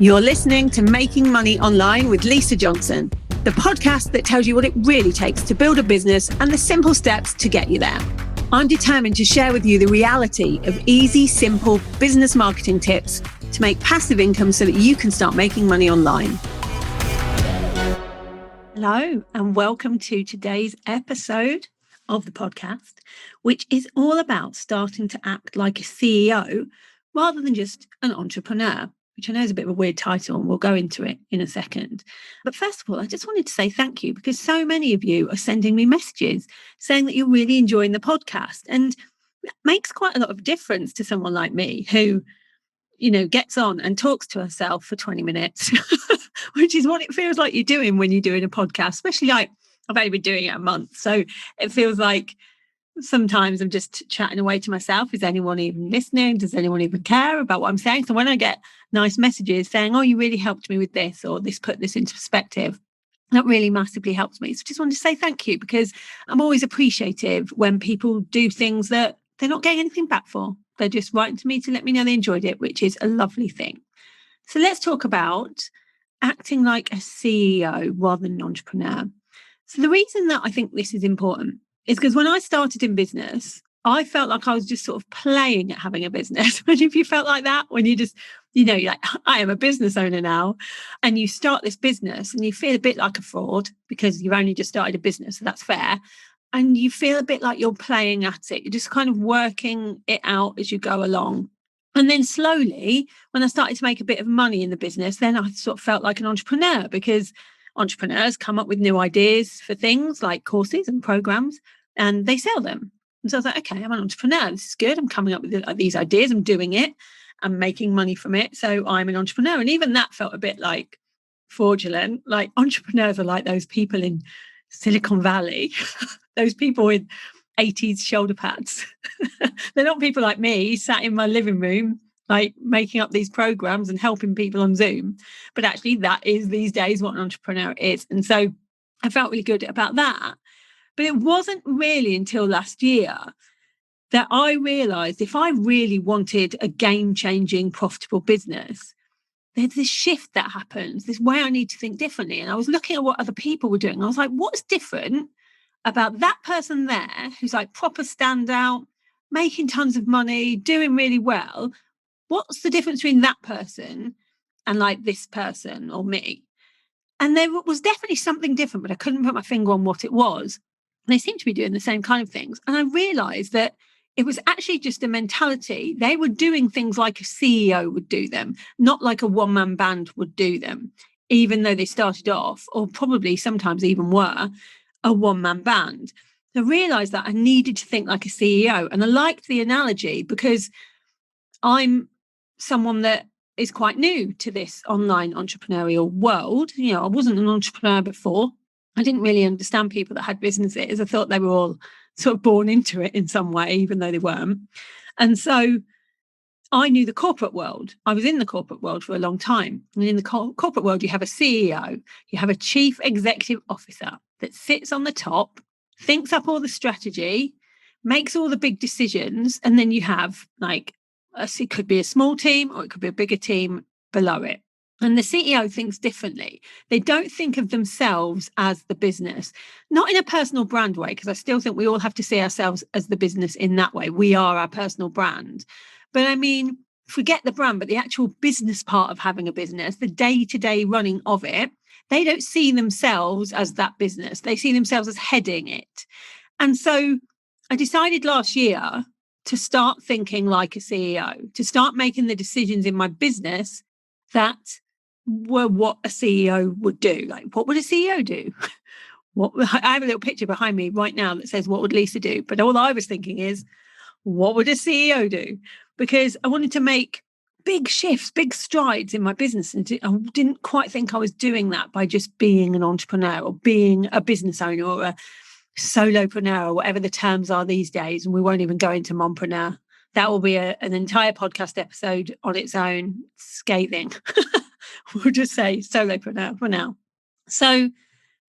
You're listening to Making Money Online with Lisa Johnson, the podcast that tells you what it really takes to build a business and the simple steps to get you there. I'm determined to share with you the reality of easy, simple business marketing tips to make passive income so that you can start making money online. Hello, and welcome to today's episode of the podcast, which is all about starting to act like a CEO rather than just an entrepreneur, which I know is a bit of a weird title, and we'll go into it in a second. But first of all, I just wanted to say thank you, because so many of you are sending me messages saying that you're really enjoying the podcast. And it makes quite a lot of difference to someone like me who, gets on and talks to herself for 20 minutes, which is what it feels like you're doing when you're doing a podcast, especially like I've only been doing it a month. So it feels like sometimes I'm just chatting away to myself. Is anyone even listening? Does anyone even care about what I'm saying? So when I get nice messages saying, oh, you really helped me with this, or this put this into perspective, that really massively helps me. So just wanted to say thank you, because I'm always appreciative when people do things that they're not getting anything back for. They're just writing to me to let me know they enjoyed it, which is a lovely thing. So let's talk about acting like a CEO rather than an entrepreneur. So the reason that I think this is important is because when I started in business, I felt like I was just sort of playing at having a business. And if you felt like that, when you just, you're like, I am a business owner now, and you start this business and you feel a bit like a fraud because you've only just started a business, so that's fair. And you feel a bit like you're playing at it. You're just kind of working it out as you go along. And then slowly, when I started to make a bit of money in the business, then I sort of felt like an entrepreneur, because entrepreneurs come up with new ideas for things like courses and programs, and they sell them. And so I was like, okay, I'm an entrepreneur. This is good. I'm coming up with these ideas. I'm doing it. I'm making money from it. So I'm an entrepreneur. And even that felt a bit like fraudulent. Like entrepreneurs are like those people in Silicon Valley, those people with 80s shoulder pads. They're not people like me sat in my living room, like making up these programs and helping people on Zoom. But actually that is these days what an entrepreneur is. And so I felt really good about that. But it wasn't really until last year that I realized if I really wanted a game-changing, profitable business, there's this shift that happens, this way I need to think differently. And I was looking at what other people were doing. I was like, what's different about that person there who's like proper standout, making tons of money, doing really well? What's the difference between that person and like this person or me? And there was definitely something different, but I couldn't put my finger on what it was. And they seemed to be doing the same kind of things. And I realized that it was actually just a mentality. They were doing things like a CEO would do them, not like a one-man band would do them, even though they started off, or probably sometimes even were, a one-man band. I realized that I needed to think like a CEO. And I liked the analogy because I'm someone that is quite new to this online entrepreneurial world. I wasn't an entrepreneur before. I didn't really understand people that had businesses. I thought they were all sort of born into it in some way, even though they weren't. And so I knew the corporate world. I was in the corporate world for a long time. And in the corporate world, you have a CEO, you have a chief executive officer that sits on the top, thinks up all the strategy, makes all the big decisions. And then you have like, it could be a small team or it could be a bigger team below it. And the CEO thinks differently. They don't think of themselves as the business, not in a personal brand way, because I still think we all have to see ourselves as the business in that way. We are our personal brand. But I mean, forget the brand, but the actual business part of having a business, the day-to-day running of it, they don't see themselves as that business. They see themselves as heading it. And so I decided last year to start thinking like a CEO, to start making the decisions in my business that were what a CEO would do. Like, what would a CEO do? I have a little picture behind me right now that says, what would Lisa do? But all I was thinking is, what would a CEO do? Because I wanted to make big shifts, big strides in my business. And I didn't quite think I was doing that by just being an entrepreneur or being a business owner or a solopreneur or whatever the terms are these days. And we won't even go into mompreneur. That will be an entire podcast episode on its own. Scathing. We'll just say solopreneur for now. So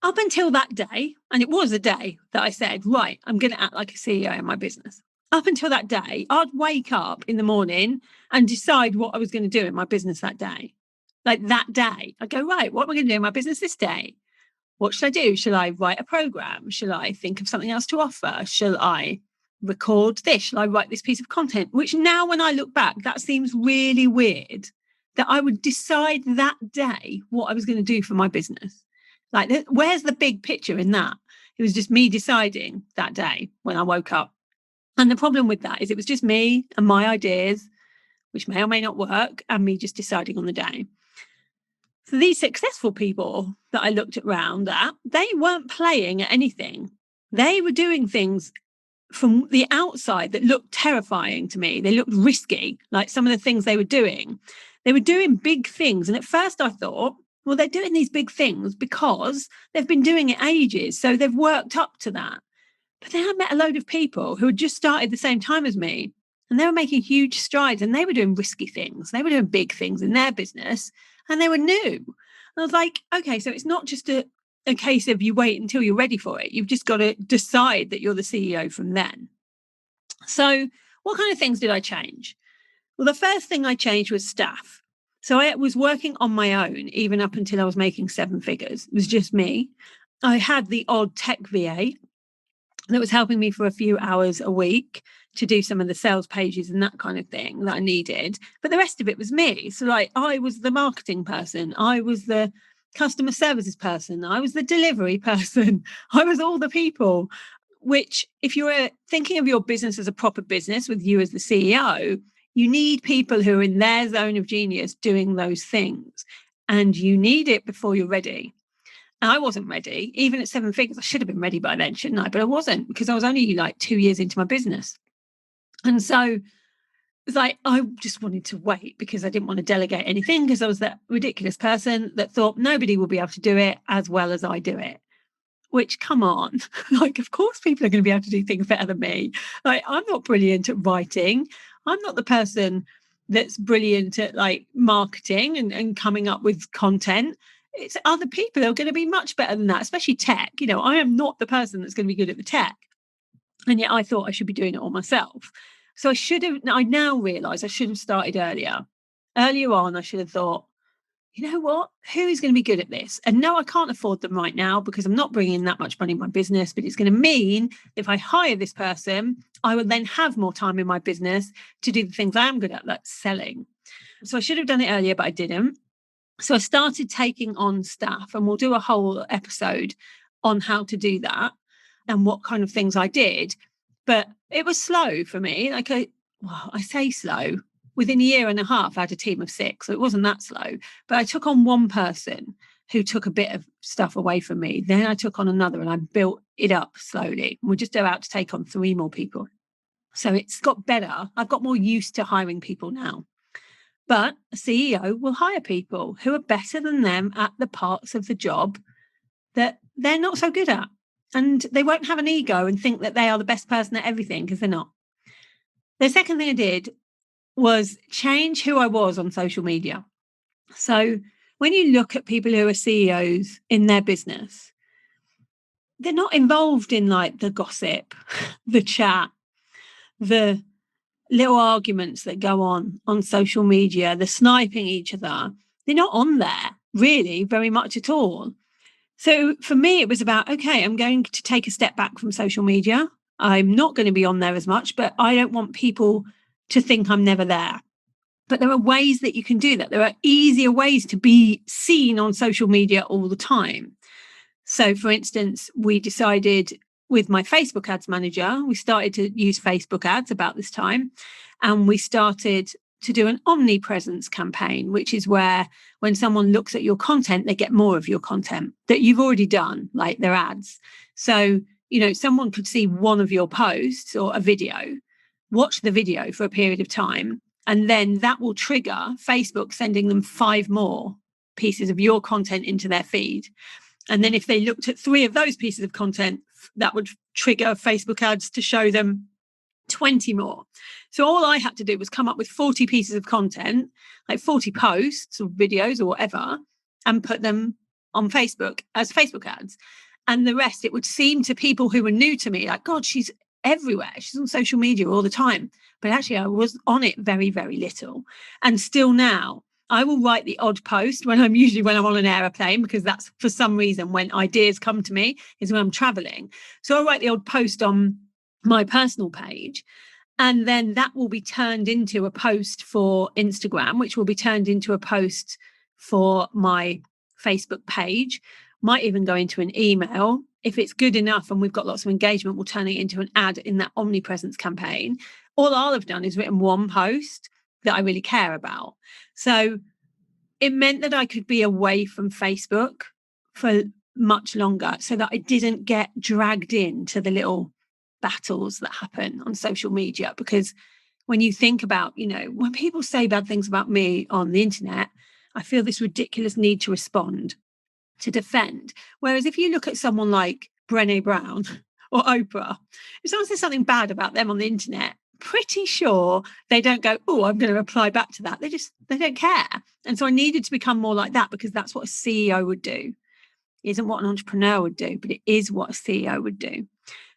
up until that day, and it was a day that I said, right, I'm going to act like a CEO in my business. Up until that day, I'd wake up in the morning and decide what I was going to do in my business that day. Like that day, I go, right, what am I going to do in my business this day? What should I do? Shall I write a program? Shall I think of something else to offer? Shall I record this? Shall I write this piece of content? Which now, when I look back, that seems really weird that I would decide that day what I was going to do for my business. Like, where's the big picture in that? It was just me deciding that day when I woke up. And the problem with that is it was just me and my ideas, which may or may not work, and me just deciding on the day. So these successful people that I looked around at, they weren't playing at anything. They were doing things from the outside that looked terrifying to me. They looked risky, like some of the things they were doing. They were doing big things. And at first I thought, well, they're doing these big things because they've been doing it ages. So they've worked up to that. But then I met a load of people who had just started the same time as me, and they were making huge strides, and they were doing risky things. They were doing big things in their business, and they were new. And I was like, okay, so it's not just a case of you wait until you're ready for it. You've just got to decide that you're the CEO from then. So what kind of things did I change? Well, the first thing I changed was staff. So I was working on my own, even up until I was making 7 figures. It was just me. I had the odd tech VA that was helping me for a few hours a week to do some of the sales pages and that kind of thing that I needed. But the rest of it was me. So like I was the marketing person, I was the customer services person, I was the delivery person, I was all the people, which if you're thinking of your business as a proper business with you as the CEO, you need people who are in their zone of genius doing those things. And you need it before you're ready. And I wasn't ready. Even at 7 figures, I should have been ready by then, shouldn't I? But I wasn't, because I was only like 2 years into my business. And so it's like, I just wanted to wait because I didn't want to delegate anything, because I was that ridiculous person that thought nobody will be able to do it as well as I do it. Which, come on, like, of course people are going to be able to do things better than me. Like, I'm not brilliant at writing. I'm not the person that's brilliant at like marketing and coming up with content. It's other people who are going to be much better than that, especially tech. You know, I am not the person that's going to be good at the tech. And yet I thought I should be doing it all myself. So I now realize I should have started earlier. Earlier on, I should have thought, you know what, who is going to be good at this? And no, I can't afford them right now because I'm not bringing in that much money in my business, but it's going to mean if I hire this person, I will then have more time in my business to do the things I am good at, like selling. So I should have done it earlier, but I didn't. So I started taking on staff, and we'll do a whole episode on how to do that and what kind of things I did. But it was slow for me. Like I say slow. Within a year and a half, I had a team of 6. So it wasn't that slow. But I took on one person who took a bit of stuff away from me. Then I took on another, and I built it up slowly. We're just about to take on 3 more people. So it's got better. I've got more used to hiring people now. But a CEO will hire people who are better than them at the parts of the job that they're not so good at. And they won't have an ego and think that they are the best person at everything, because they're not. The second thing I did was change who I was on social media. So when you look at people who are CEOs in their business, they're not involved in like the gossip, the chat, the little arguments that go on social media, the sniping each other. They're not on there really very much at all. So for me, it was about, okay, I'm going to take a step back from social media. I'm not going to be on there as much, but I don't want people to think I'm never there. But there are ways that you can do that. There are easier ways to be seen on social media all the time. So for instance, we decided with my Facebook ads manager, we started to use Facebook ads about this time. And we started to do an omnipresence campaign, which is where when someone looks at your content, they get more of your content that you've already done, like their ads. So, you know, someone could see one of your posts or a video, watch the video for a period of time, and then that will trigger Facebook sending them 5 more pieces of your content into their feed. And then if they looked at 3 of those pieces of content, that would trigger Facebook ads to show them 20 more. So all I had to do was come up with 40 pieces of content, like 40 posts or videos or whatever, and put them on Facebook as Facebook ads. And the rest, it would seem to people who were new to me, like, God, she's everywhere. She's on social media all the time. But actually, I was on it very, very little. And still now, I will write the odd post when I'm on an aeroplane, because that's for some reason when ideas come to me is when I'm traveling. So I'll write the odd post on my personal page, and then that will be turned into a post for Instagram, which will be turned into a post for my Facebook page, might even go into an email. If it's good enough and we've got lots of engagement, we'll turn it into an ad in that omnipresence campaign. All I'll have done is written one post that I really care about. So it meant that I could be away from Facebook for much longer, so that I didn't get dragged into the little battles that happen on social media. Because when you think about, when people say bad things about me on the internet, I feel this ridiculous need to respond, to defend. Whereas if you look at someone like Brené Brown or Oprah, if someone says something bad about them on the internet, pretty sure they don't go, oh, I'm going to reply back to that. They don't care. And so I needed to become more like that, because that's what a CEO would do. It isn't what an entrepreneur would do, but it is what a CEO would do.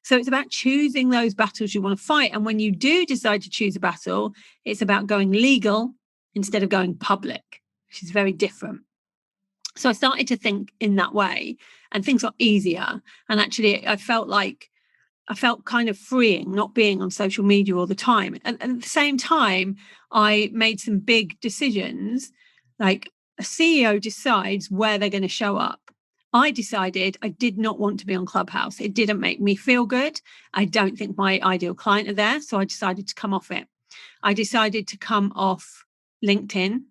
So it's about choosing those battles you want to fight. And when you do decide to choose a battle, it's about going legal instead of going public, which is very different. So I started to think in that way, and things got easier. And actually, I felt kind of freeing not being on social media all the time. And at the same time, I made some big decisions. Like, a CEO decides where they're going to show up. I decided I did not want to be on Clubhouse. It didn't make me feel good. I don't think my ideal client are there. So I decided to come off it. I decided to come off LinkedIn.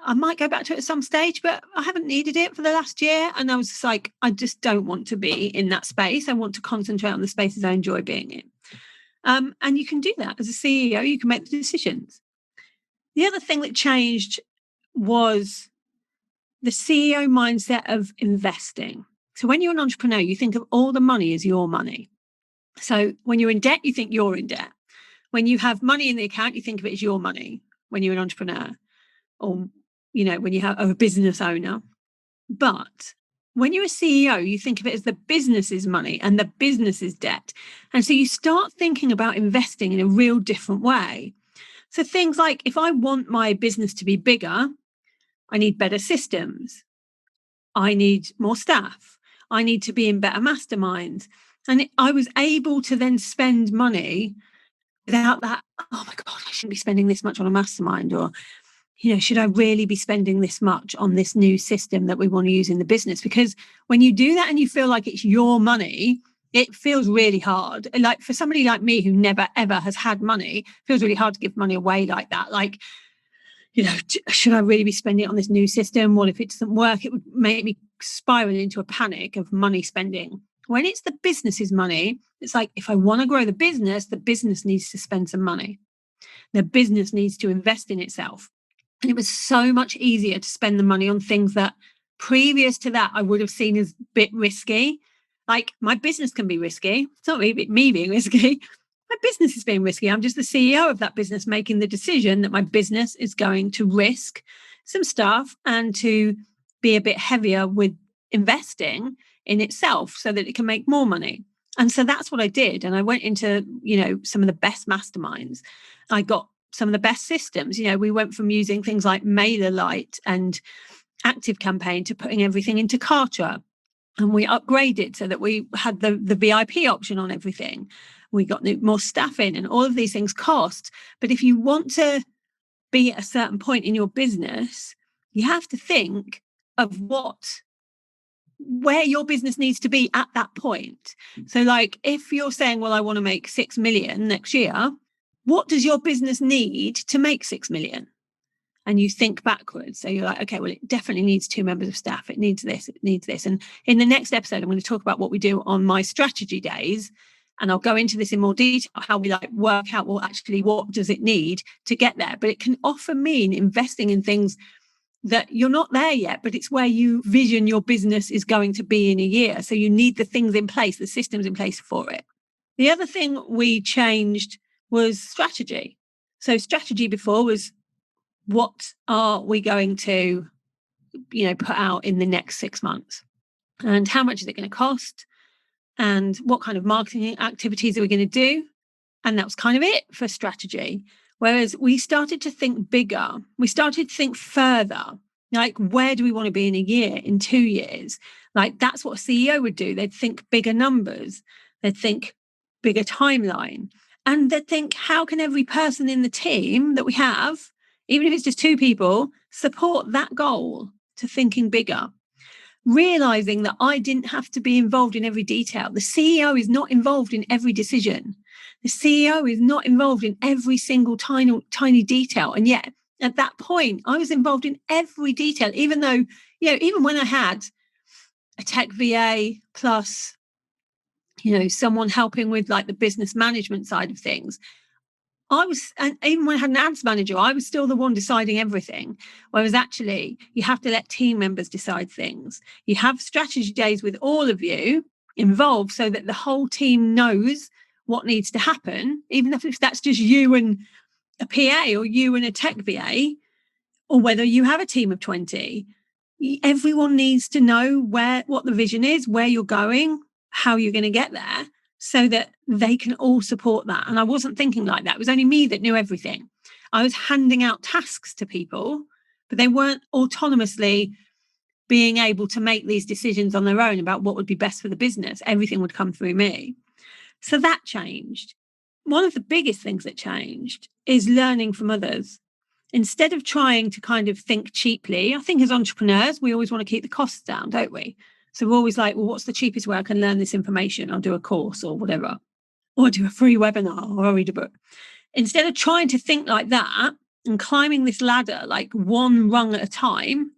I might go back to it at some stage, but I haven't needed it for the last year. And I was just like, I just don't want to be in that space. I want to concentrate on the spaces I enjoy being in. And you can do that as a CEO. You can make the decisions. The other thing that changed was the CEO mindset of investing. So when you're an entrepreneur, you think of all the money as your money. So when you're in debt, you think you're in debt. When you have money in the account, you think of it as your money when you're an entrepreneur, or, when you have a business owner. But when you're a CEO, you think of it as the business's money and the business's debt. And so you start thinking about investing in a real different way. So things like, if I want my business to be bigger, I need better systems. I need more staff. I need to be in better masterminds. And I was able to then spend money without that, oh my God, I shouldn't be spending this much on a mastermind, or, should I really be spending this much on this new system that we want to use in the business? Because when you do that and you feel like it's your money, it feels really hard. Like, for somebody like me who never, ever has had money, it feels really hard to give money away like that. Like, should I really be spending it on this new system? What if it doesn't work? It would make me spiral into a panic of money spending. When it's the business's money, it's like, if I want to grow the business needs to spend some money. The business needs to invest in itself. And it was so much easier to spend the money on things that previous to that I would have seen as a bit risky. Like, my business can be risky. It's not me being risky. My business is being risky. I'm just the CEO of that business, making the decision that my business is going to risk some stuff and to be a bit heavier with investing in itself so that it can make more money. And so that's what I did. And I went into, some of the best masterminds. I got some of the best systems. We went from using things like MailerLite and ActiveCampaign to putting everything into Kartra. And we upgraded so that we had the VIP option on everything. We got more staff in, and all of these things cost. But if you want to be at a certain point in your business, you have to think of where your business needs to be at that point. So, like, if you're saying, well, I want to make 6 million next year, what does your business need to make 6 million? And you think backwards. So you're like, okay, well, it definitely needs 2 members of staff. It needs this, it needs this. And in the next episode, I'm going to talk about what we do on my strategy days. And I'll go into this in more detail, how we work out, well, actually, what does it need to get there? But it can often mean investing in things that you're not there yet, but it's where you vision your business is going to be in a year. So you need the things in place, the systems in place for it. The other thing we changed was strategy. So strategy before was, what are we going to, put out in the next 6 months? And how much is it going to cost? And what kind of marketing activities are we going to do? And that was kind of it for strategy. Whereas we started to think bigger. We started to think further. Like, where do we want to be in a year, in 2 years? Like, that's what a CEO would do. They'd think bigger numbers. They'd think bigger timeline. And they'd think, how can every person in the team that we have, even if it's just 2 people, support that goal to thinking bigger? Realizing that I didn't have to be involved in every detail. The CEO is not involved in every decision. The CEO is not involved in every single tiny detail. And yet, at that point, I was involved in every detail, even though, even when I had a tech VA plus, someone helping with like the business management side of things, and even when I had an ads manager, I was still the one deciding everything. Whereas actually, you have to let team members decide things. You have strategy days with all of you involved so that the whole team knows what needs to happen, even if that's just you and a PA or you and a tech VA, or whether you have a team of 20. Everyone needs to know what the vision is, where you're going, how you're going to get there, so that they can all support that. And I wasn't thinking like that. It was only me that knew everything. I was handing out tasks to people, but they weren't autonomously being able to make these decisions on their own about what would be best for the business. Everything would come through me. So that changed. One of the biggest things that changed is learning from others. Instead of trying to kind of think cheaply, I think as entrepreneurs, we always want to keep the costs down, don't we? So we're always like, well, what's the cheapest way I can learn this information? I'll do a course or whatever, or do a free webinar, or I'll read a book. Instead of trying to think like that and climbing this ladder like one rung at a time,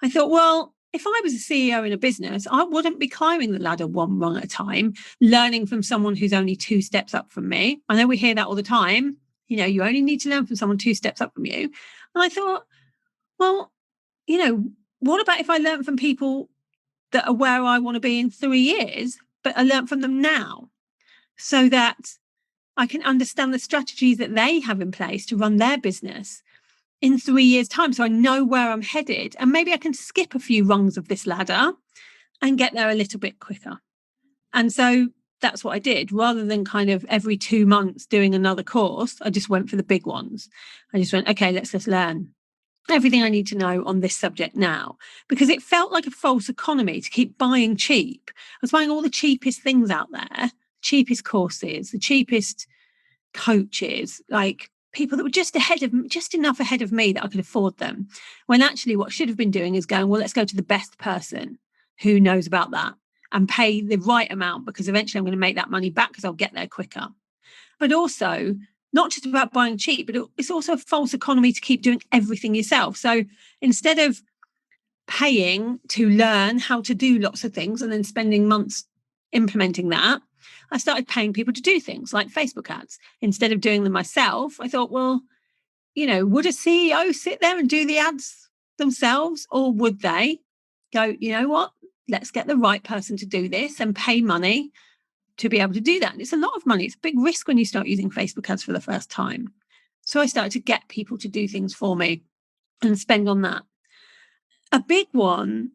I thought, well, if I was a CEO in a business, I wouldn't be climbing the ladder one rung at a time, learning from someone who's only 2 steps up from me. I know we hear that all the time. You only need to learn from someone 2 steps up from you. And I thought, well, what about if I learn from people that are where I want to be in 3 years, but I learn from them now so that I can understand the strategies that they have in place to run their business in 3 years' time. So I know where I'm headed, and maybe I can skip a few rungs of this ladder and get there a little bit quicker. And so that's what I did. Rather than kind of every 2 months doing another course, I just went for the big ones. I just went, okay, let's just learn everything I need to know on this subject now, because it felt like a false economy to keep buying cheap. I was buying all the cheapest things out there, cheapest courses, the cheapest coaches, like people that were just enough ahead of me that I could afford them. When actually what I should have been doing is going, well, let's go to the best person who knows about that and pay the right amount, because eventually I'm going to make that money back because I'll get there quicker. But also, not just about buying cheap, but it's also a false economy to keep doing everything yourself. So instead of paying to learn how to do lots of things and then spending months implementing that, I started paying people to do things like Facebook ads. Instead of doing them myself, I thought, well, would a CEO sit there and do the ads themselves, or would they go, you know what, let's get the right person to do this and pay money to be able to do that. And it's a lot of money. It's a big risk when you start using Facebook ads for the first time. So I started to get people to do things for me and spend on that. A big one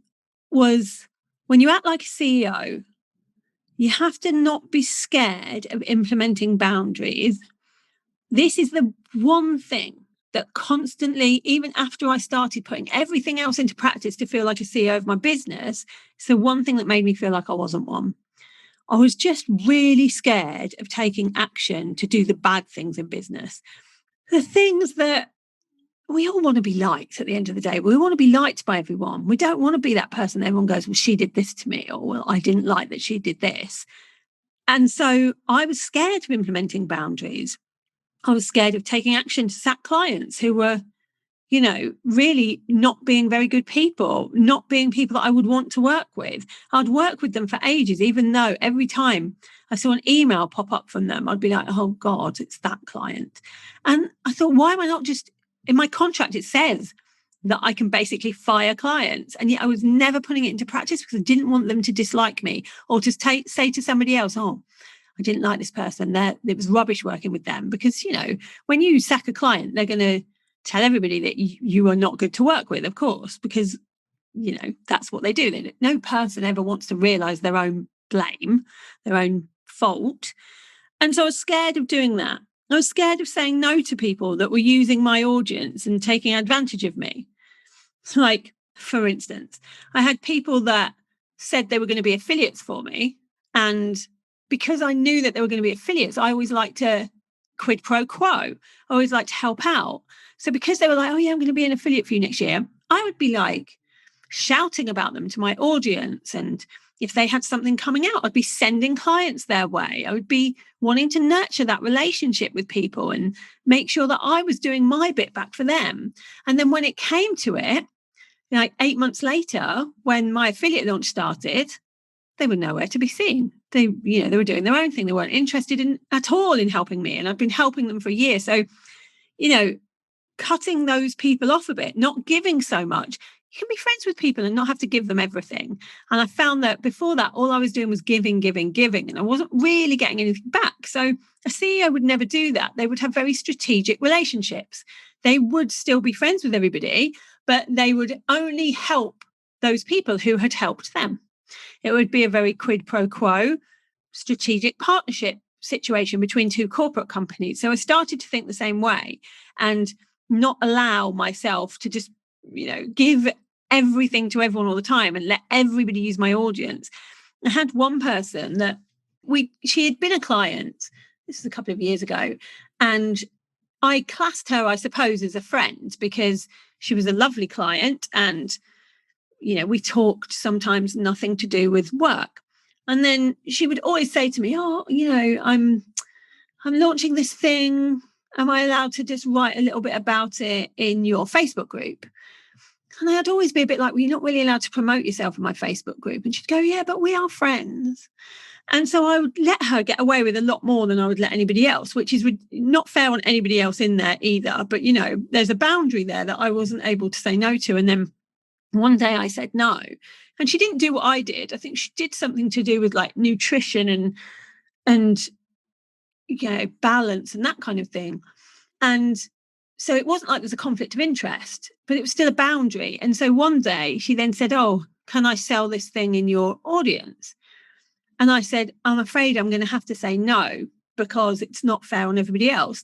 was, when you act like a CEO, you have to not be scared of implementing boundaries. This is the one thing that constantly, even after I started putting everything else into practice to feel like a CEO of my business, it's the one thing that made me feel like I wasn't one. I was just really scared of taking action to do the bad things in business. The things that we all want to be liked at the end of the day. We want to be liked by everyone. We don't want to be that person that everyone goes, well, she did this to me, or, well, I didn't like that she did this. And so I was scared of implementing boundaries. I was scared of taking action to sack clients who were, really not being very good people, not being people that I would want to work with. I'd work with them for ages, even though every time I saw an email pop up from them, I'd be like, oh God, it's that client. And I thought, why am I not just, in my contract, it says that I can basically fire clients. And yet I was never putting it into practice because I didn't want them to dislike me, or to say to somebody else, oh, I didn't like this person. It was rubbish working with them. Because, when you sack a client, they're going to tell everybody that you are not good to work with, of course, because, that's what they do. No person ever wants to realize their own blame, their own fault. And so I was scared of doing that. I was scared of saying no to people that were using my audience and taking advantage of me. Like, for instance, I had people that said they were going to be affiliates for me. And because I knew that they were going to be affiliates, I always like to quid pro quo. I always like to help out. So because they were like, oh, yeah, I'm going to be an affiliate for you next year, I would be like shouting about them to my audience. And if they had something coming out, I'd be sending clients their way. I would be wanting to nurture that relationship with people and make sure that I was doing my bit back for them. And then when it came to it, like 8 months later, when my affiliate launch started, they were nowhere to be seen. They were doing their own thing. They weren't interested in at all in helping me. And I've been helping them for a year. So, cutting those people off a bit, not giving so much. You can be friends with people and not have to give them everything. And I found that before that, all I was doing was giving, and I wasn't really getting anything back. So a CEO would never do that. They would have very strategic relationships. They would still be friends with everybody, but they would only help those people who had helped them. It would be a very quid pro quo strategic partnership situation between two corporate companies. So I started to think the same way and not allow myself to just, give everything to everyone all the time and let everybody use my audience. I had one person that she had been a client, this is a couple of years ago, and I classed her, I suppose, as a friend because she was a lovely client and, we talked sometimes nothing to do with work. And then she would always say to me, oh, I'm launching this thing. Am I allowed to just write a little bit about it in your Facebook group? And I'd always be a bit like, well, you're not really allowed to promote yourself in my Facebook group. And she'd go, yeah, but we are friends. And so I would let her get away with a lot more than I would let anybody else, which is not fair on anybody else in there either. But, there's a boundary there that I wasn't able to say no to. And then one day I said no. And she didn't do what I did. I think she did something to do with like nutrition and balance and that kind of thing. And so it wasn't like there's a conflict of interest, but it was still a boundary. And so one day she then said, oh, can I sell this thing in your audience? And I said, I'm afraid I'm going to have to say no because it's not fair on everybody else.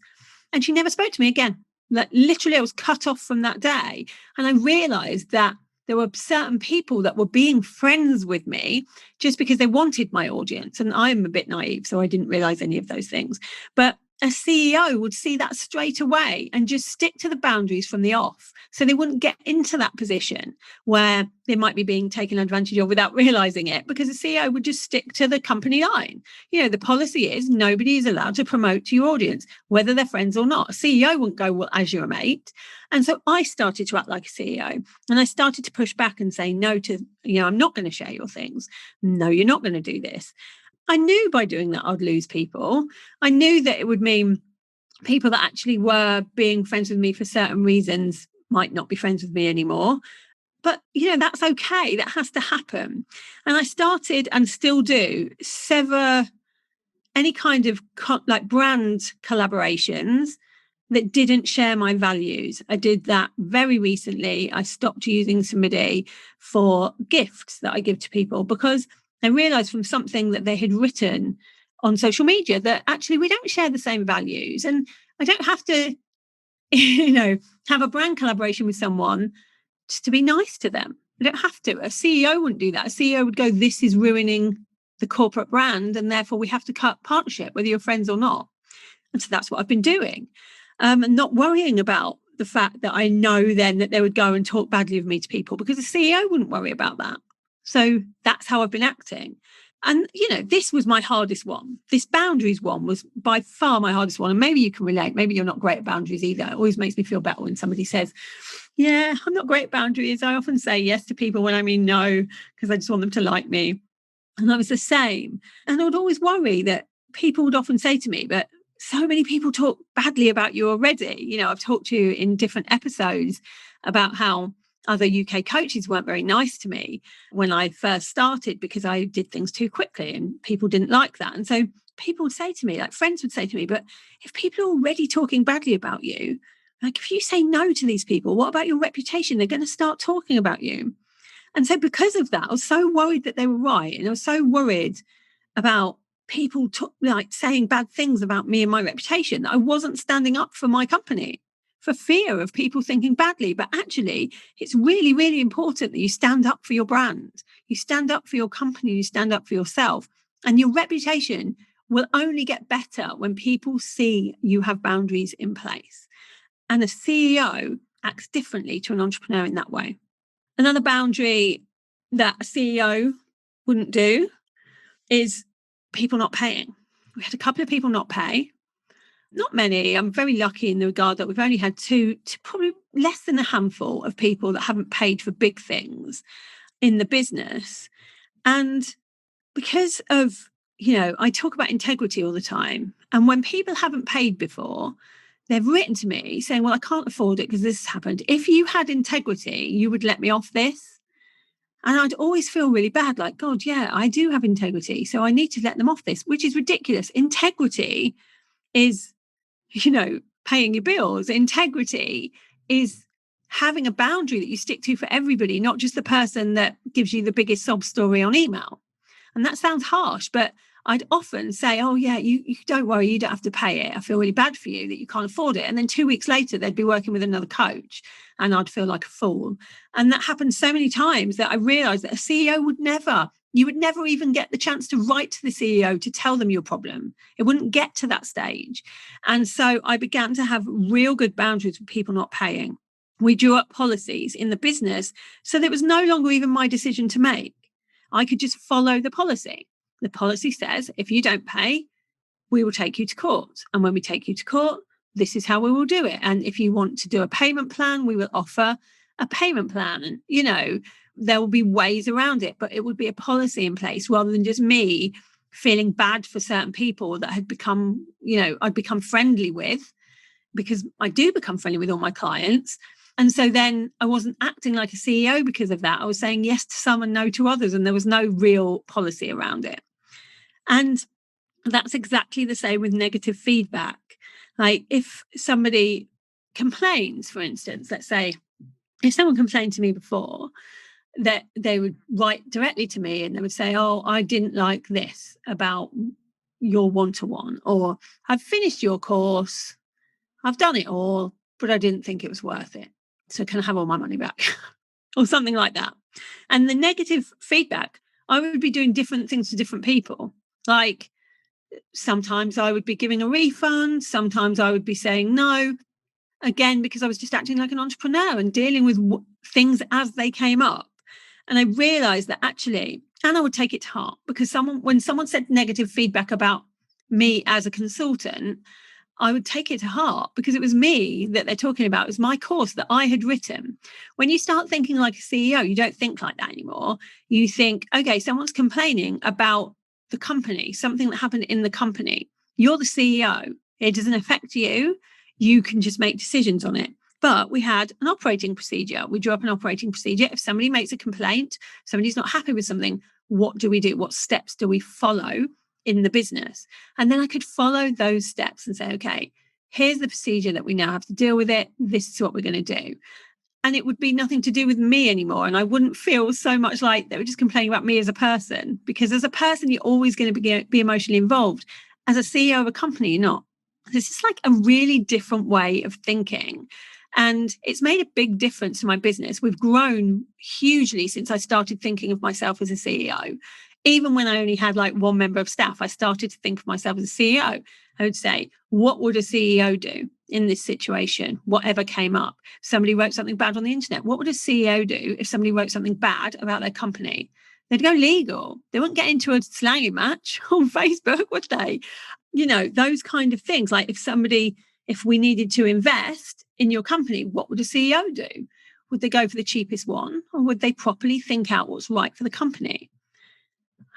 And she never spoke to me again. Like literally I was cut off from that day. And I realized that there were certain people that were being friends with me just because they wanted my audience. And I'm a bit naive, so I didn't realize any of those things. But a CEO would see that straight away and just stick to the boundaries from the off. So they wouldn't get into that position where they might be being taken advantage of without realizing it, because a CEO would just stick to the company line. The policy is nobody is allowed to promote to your audience, whether they're friends or not. A CEO wouldn't go, well, as you're a mate. And so I started to act like a CEO and I started to push back and say no to, I'm not going to share your things. No, you're not going to do this. I knew by doing that I'd lose people. I knew that it would mean people that actually were being friends with me for certain reasons might not be friends with me anymore. But, that's okay. That has to happen. And I started and still do sever any kind of brand collaborations that didn't share my values. I did that very recently. I stopped using somebody for gifts that I give to people because I realized from something that they had written on social media that actually we don't share the same values. And I don't have to, have a brand collaboration with someone just to be nice to them. I don't have to. A CEO wouldn't do that. A CEO would go, this is ruining the corporate brand and therefore we have to cut partnership, whether you're friends or not. And so that's what I've been doing. And not worrying about the fact that I know then that they would go and talk badly of me to people, because a CEO wouldn't worry about that. So that's how I've been acting. And, this was my hardest one. This boundaries one was by far my hardest one. And maybe you can relate. Maybe you're not great at boundaries either. It always makes me feel better when somebody says, yeah, I'm not great at boundaries. I often say yes to people when I mean no, because I just want them to like me. And I was the same. And I would always worry that people would often say to me, but so many people talk badly about you already. I've talked to you in different episodes about how other UK coaches weren't very nice to me when I first started because I did things too quickly and people didn't like that. And so people would say to me, like friends would say to me, but if people are already talking badly about you, like if you say no to these people, what about your reputation? They're going to start talking about you. And so because of that, I was so worried that they were right. And I was so worried about people like saying bad things about me and my reputation. I wasn't standing up for my company for fear of people thinking badly. But actually, it's really, really important that you stand up for your brand. You stand up for your company, you stand up for yourself, and your reputation will only get better when people see you have boundaries in place. And a CEO acts differently to an entrepreneur in that way. Another boundary that a CEO wouldn't do is people not paying. We had a couple of people not pay. Not many. I'm very lucky in the regard that we've only had two, probably less than a handful of people that haven't paid for big things in the business. And because of, I talk about integrity all the time. And when people haven't paid before, they've written to me saying, well, I can't afford it because this has happened. If you had integrity, you would let me off this. And I'd always feel really bad, like, God, yeah, I do have integrity, so I need to let them off this, which is ridiculous. Integrity is, paying your bills. Integrity is having a boundary that you stick to for everybody, not just the person that gives you the biggest sob story on email. And that sounds harsh, but I'd often say, oh, yeah, you don't worry, you don't have to pay it. I feel really bad for you that you can't afford it. And then 2 weeks later, they'd be working with another coach and I'd feel like a fool. And that happened so many times that I realized that a CEO you would never even get the chance to write to the CEO to tell them your problem. It wouldn't get to that stage. And so I began to have real good boundaries with people not paying. We drew up policies in the business so that it was no longer even my decision to make. I could just follow the policy. The policy says, if you don't pay, we will take you to court. And when we take you to court, this is how we will do it. And if you want to do a payment plan, we will offer a payment plan. And, there will be ways around it, but it would be a policy in place rather than just me feeling bad for certain people that had become, I'd become friendly with, because I do become friendly with all my clients. And so then I wasn't acting like a CEO because of that. I was saying yes to some and no to others, and there was no real policy around it. And that's exactly the same with negative feedback. Like if somebody complains, for instance, let's say if someone complained to me before, that they would write directly to me and they would say, oh, I didn't like this about your one-to-one, or I've finished your course, I've done it all, but I didn't think it was worth it. So can I have all my money back? Or something like that. And the negative feedback, I would be doing different things to different people. Like sometimes I would be giving a refund. Sometimes I would be saying no. Again, because I was just acting like an entrepreneur and dealing with things as they came up. And I realized that actually, and I would take it to heart, because when someone said negative feedback about me as a consultant, I would take it to heart because it was me that they're talking about. It was my course that I had written. When you start thinking like a CEO, you don't think like that anymore. You think, okay, someone's complaining about the company, something that happened in the company. You're the CEO. It doesn't affect you. You can just make decisions on it. But we had an operating procedure. We drew up an operating procedure. If somebody makes a complaint, somebody's not happy with something, what do we do? What steps do we follow in the business? And then I could follow those steps and say, okay, here's the procedure that we now have to deal with it. This is what we're going to do. And it would be nothing to do with me anymore. And I wouldn't feel so much like they were just complaining about me as a person, because as a person, you're always going to be emotionally involved. As a CEO of a company, you're not. This is like a really different way of thinking. And it's made a big difference to my business. We've grown hugely since I started thinking of myself as a CEO. Even when I only had like one member of staff, I started to think of myself as a CEO. I would say, what would a CEO do in this situation? Whatever came up. Somebody wrote something bad on the internet. What would a CEO do if somebody wrote something bad about their company? They'd go legal. They wouldn't get into a slanging match on Facebook, would they? Those kind of things. Like if we needed to invest in your company, what would a CEO do? Would they go for the cheapest one, or would they properly think out what's right for the company?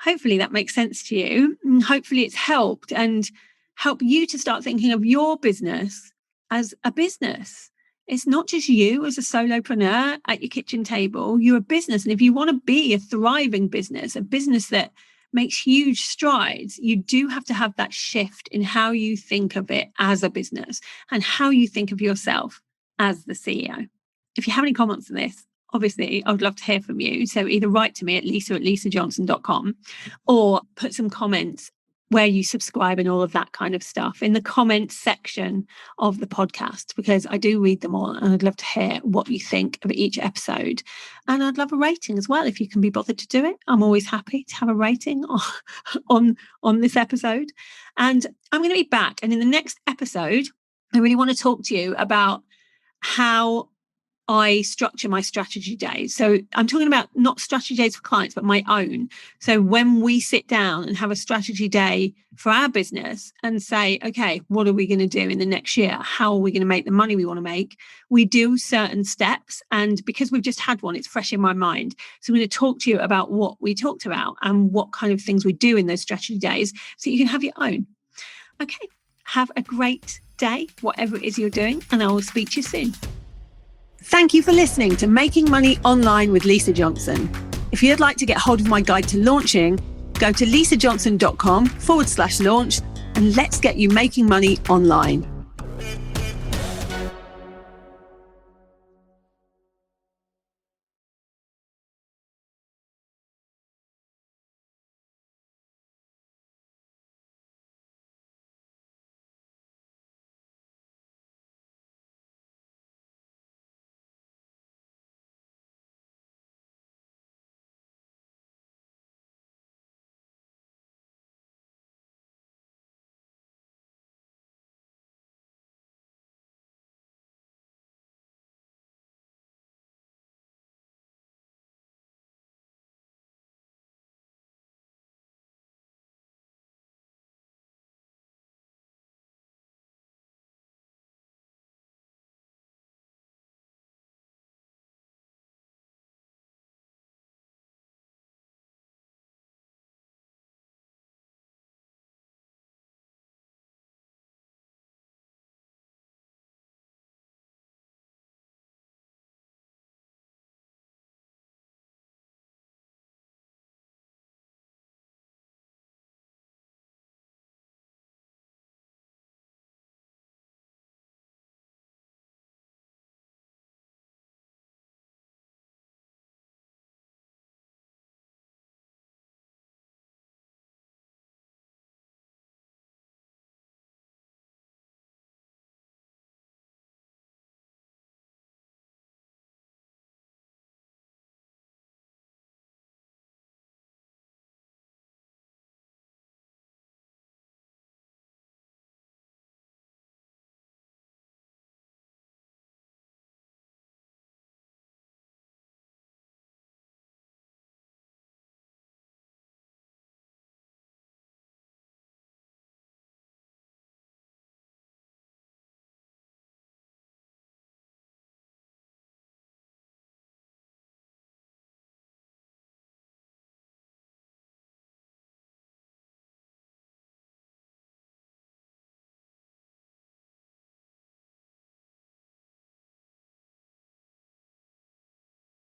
Hopefully that makes sense to you. And hopefully it's helped and help you to start thinking of your business as a business. It's not just you as a solopreneur at your kitchen table. You're a business. And if you want to be a thriving business, a business that makes huge strides, you do have to have that shift in how you think of it as a business and how you think of yourself as the CEO. If you have any comments on this, obviously, I would love to hear from you. So either write to me at lisa@lisajohnson.com or put some comments where you subscribe and all of that kind of stuff in the comments section of the podcast, because I do read them all and I'd love to hear what you think of each episode. And I'd love a rating as well if you can be bothered to do it. I'm always happy to have a rating on this episode. And I'm going to be back. And in the next episode, I really want to talk to you about how I structure my strategy days. So I'm talking about not strategy days for clients, but my own. So when we sit down and have a strategy day for our business and say, okay, what are we going to do in the next year? How are we going to make the money we want to make? We do certain steps. And because we've just had one, it's fresh in my mind. So I'm going to talk to you about what we talked about and what kind of things we do in those strategy days so you can have your own. Okay, have a great day, whatever it is you're doing, and I will speak to you soon. Thank you for listening to Making Money Online with Lisa Johnson. If you'd like to get hold of my guide to launching, go to lisajohnson.com/launch and let's get you making money online.